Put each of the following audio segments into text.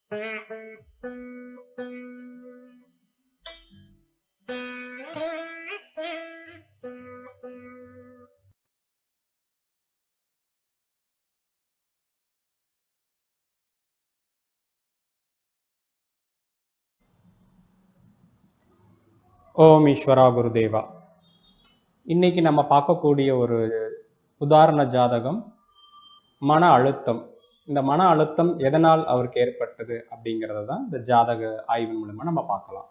ஓம் ஈஸ்வரா குருதேவா. இன்னைக்கு நம்ம பார்க்கக்கூடிய ஒரு உதாரண ஜாதகம் மன அழுத்தம். இந்த மன அழுத்தம் எதனால் அவருக்கு ஏற்பட்டது அப்படிங்கிறத தான் இந்த ஜாதக ஆய்வின் மூலமா நம்ம பார்க்கலாம்.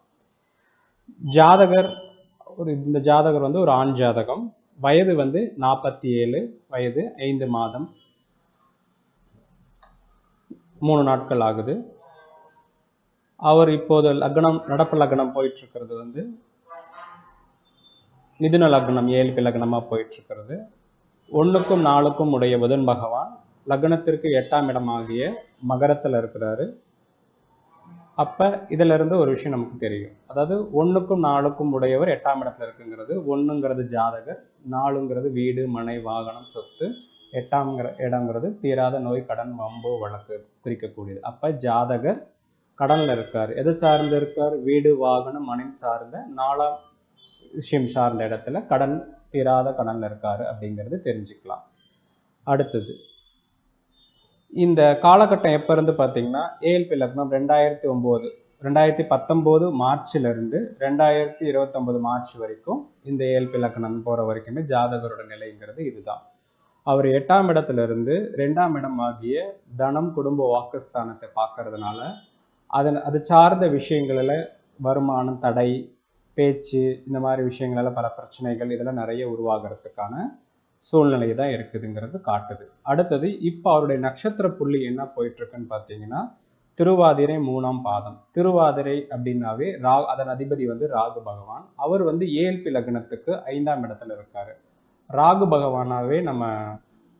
இந்த ஜாதகர் வந்து ஒரு ஆண் ஜாதகம். வயது வந்து 47, வயது 5 மாதம் 3 நாட்கள் ஆகுது. அவர் இப்போது நடப்பு லக்னம் போயிட்டு இருக்கிறது வந்து மிதுன லக்னம், 7 லக்னமா போயிட்டு இருக்கிறது. 1க்கும் 4க்கும் உடைய புதன் பகவான் லக்னத்திற்கு 8ஆம் இடமாகிய மகரத்தில் இருக்கிறாரு. அப்ப இதுல இருந்து ஒரு விஷயம் நமக்கு தெரியும். அதாவது 1க்கும் 4க்கும் உடையவர் 8ஆம் இடத்துல இருக்குங்கிறது. 1ங்கிறது ஜாதகர், 4ங்கிறது வீடு, மனை, வாகனம், சொத்து, 8ஆம் இடங்கிறது தீராத நோய், கடன், வம்பு, வழக்கு குறிக்கக்கூடியது. அப்ப ஜாதகர் கடன்ல இருக்காரு. எது சார்ந்து இருக்கார்? வீடு, வாகனம், மனை சார்ந்த 4ஆம் விஷயம் சார்ந்த இடத்துல தீராத கடன்ல இருக்காரு அப்படிங்கிறது தெரிஞ்சுக்கலாம். அடுத்தது, இந்த காலகட்டம் எப்ப இருந்து பார்த்தீங்கன்னா ஏஎல்பி லக்னம் 2019 மார்ச்ல இருந்து 2029 மார்ச் வரைக்கும் இந்த ஏஎல்பி லக்னம் போற வரைக்குமே ஜாதகரோட நிலைங்கிறது இதுதான். அவர் 8ஆம் இடத்துல இருந்து 2ஆம் இடம் ஆகிய தனம், குடும்ப, வாக்குஸ்தானத்தை பார்க்கறதுனால அது சார்ந்த விஷயங்கள்ல வருமானம் தடை, பேச்சு, இந்த மாதிரி விஷயங்களால பல பிரச்சனைகள் இதெல்லாம் நிறைய உருவாகிறதுக்கான சூழ்நிலை தான் இருக்குதுங்கிறது காட்டுது. அடுத்தது, இப்போ அவருடைய நட்சத்திர புள்ளி என்ன போயிட்டு இருக்குன்னு பார்த்தீங்கன்னா திருவாதிரை 3ஆம் பாதம். திருவாதிரை அப்படின்னாவே அதன் அதிபதி வந்து ராகு பகவான். அவர் வந்து ஏஎல்பி லக்னத்துக்கு 5ஆம் இடத்துல இருக்காரு. ராகு பகவானாவே நம்ம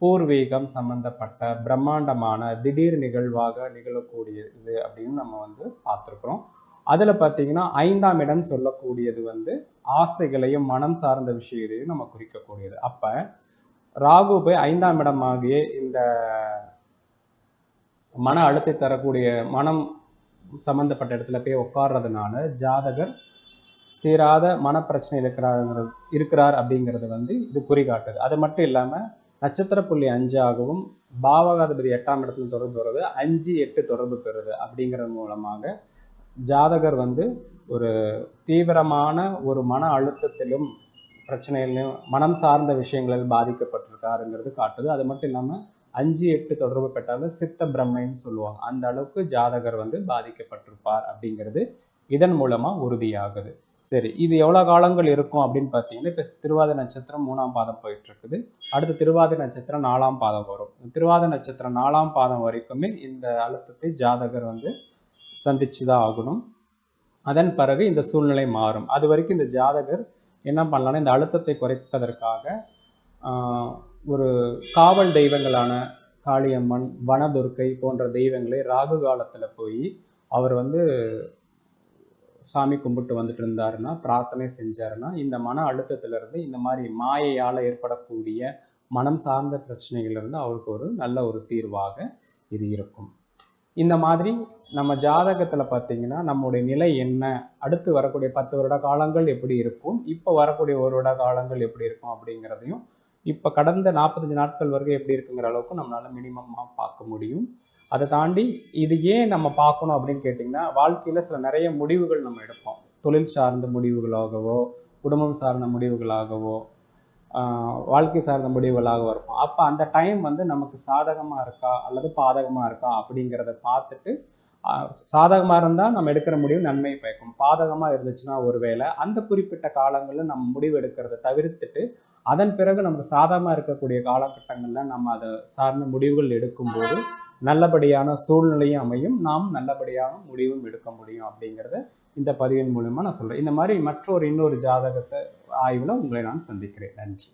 பூர்வீகம் சம்பந்தப்பட்ட பிரம்மாண்டமான திடீர் நிகழ்வாக நிகழக்கூடியது அப்படின்னு நம்ம வந்து பார்த்துருக்குறோம். அதுல பார்த்தீங்கன்னா 5ஆம் இடம் சொல்லக்கூடியது வந்து ஆசைகளையும் மனம் சார்ந்த விஷயங்களையும் நம்ம குறிக்கக்கூடியது. அப்ப ராகு போய் 5ஆம் இடம் ஆகிய இந்த மன அழுத்தத்தை தரக்கூடிய மனம் சம்பந்தப்பட்ட இடத்துல போய் உட்கார்றதுனால ஜாதகர் தீராத மனப்பிரச்சனை இருக்கிறார் அப்படிங்கிறது வந்து இது குறிகாட்டுது. அது மட்டும் இல்லாம நட்சத்திர புள்ளி 5 ஆகவும் பாவகாதிபதி 8ஆம் இடத்துல தொடர்பு பெறுவது, 5, 8 தொடர்பு பெறுது அப்படிங்கிறது மூலமாக ஜாதகர் வந்து ஒரு தீவிரமான ஒரு மன அழுத்தத்திலும் பிரச்சனையிலும் மனம் சார்ந்த விஷயங்களில் பாதிக்கப்பட்டிருக்காருங்கிறது காட்டுது. அது மட்டும் இல்லாமல் 5, 8 தொடர்பு பெற்றாலும் சித்த பிரம்மைன்னு சொல்லுவாங்க. அந்த அளவுக்கு ஜாதகர் வந்து பாதிக்கப்பட்டிருப்பார் அப்படிங்கிறது இதன் மூலமா உறுதியாகுது. சரி, இது எவ்வளோ காலங்கள் இருக்கும் அப்படின்னு பார்த்தீங்கன்னா, இப்போ திருவாதிரை நட்சத்திரம் 3ஆம் பாதம் போயிட்டு இருக்குது. அடுத்து திருவாதிரை நட்சத்திரம் 4ஆம் பாதம் வரும். திருவாதிரை நட்சத்திரம் 4ஆம் பாதம் வரைக்குமே இந்த அழுத்தத்தை ஜாதகர் வந்து சந்திச்சுதான் ஆகணும். அதன் பிறகு இந்த சூழ்நிலை மாறும். அது வரைக்கும் இந்த ஜாதகர் என்ன பண்ணலாம்னா, இந்த அழுத்தத்தை குறைப்பதற்காக ஒரு காவல் தெய்வங்களான காளியம்மன், வனதுர்க்கை போன்ற தெய்வங்களை ராகு காலத்துல போய் அவர் வந்து சாமி கும்பிட்டு வந்துட்டு இருந்தாருன்னா, பிரார்த்தனை செஞ்சாருன்னா, இந்த மன அழுத்தத்திலிருந்து, இந்த மாதிரி மாயையால ஏற்படக்கூடிய மனம் சார்ந்த பிரச்சனைகள் இருந்து அவருக்கு ஒரு நல்ல ஒரு தீர்வாக இது இருக்கும். இந்த மாதிரி நம்ம ஜாதகத்துல பார்த்தீங்கன்னா நம்முடைய நிலை என்ன, அடுத்து வரக்கூடிய 10 வருட காலங்கள் எப்படி இருக்கும், இப்போ வரக்கூடிய 1 வருட காலங்கள் எப்படி இருக்கும் அப்படிங்கிறதையும், இப்போ கடந்த 45 நாட்கள் வரைக்கும் எப்படி இருக்குங்கிற அளவுக்கு நம்மளால மினிமமாக பார்க்க முடியும். அதை தாண்டி இது ஏன் நம்ம பார்க்கணும் அப்படின்னு கேட்டிங்கன்னா, வாழ்க்கையில் சில நிறைய முடிவுகள் நம்ம எடுப்போம். தொழில் சார்ந்த முடிவுகளாகவோ, குடும்பம் சார்ந்த முடிவுகளாகவோ, வாழ்க்கை சார்ந்த முடிவுகளாக இருக்கும். அப்போ அந்த டைம் வந்து நமக்கு சாதகமாக இருக்கா அல்லது பாதகமாக இருக்கா அப்படிங்கிறத பார்த்துட்டு, சாதகமாக இருந்தால் நம்ம எடுக்கிற முடிவு நன்மை பயக்கும், பாதகமாக இருந்துச்சுன்னா ஒருவேளை அந்த குறிப்பிட்ட காலங்களில் நம்ம முடிவு எடுக்கிறத தவிர்த்துட்டு அதன் பிறகு நமக்கு சாதகமாக இருக்கக்கூடிய காலகட்டங்களில் நம்ம அதை சார்ந்த முடிவுகள் எடுக்கும்போது நல்லபடியான சூழ்நிலையும் அமையும், நாம் நல்லபடியான முடிவும் எடுக்க முடியும் அப்படிங்கிறத இந்த பதிவின் மூலமா நான் சொல்றேன். இந்த மாதிரி இன்னொரு ஜாதகத்தை ஆய்வில் உங்களை நான் சந்திக்கிறேன். நன்றி.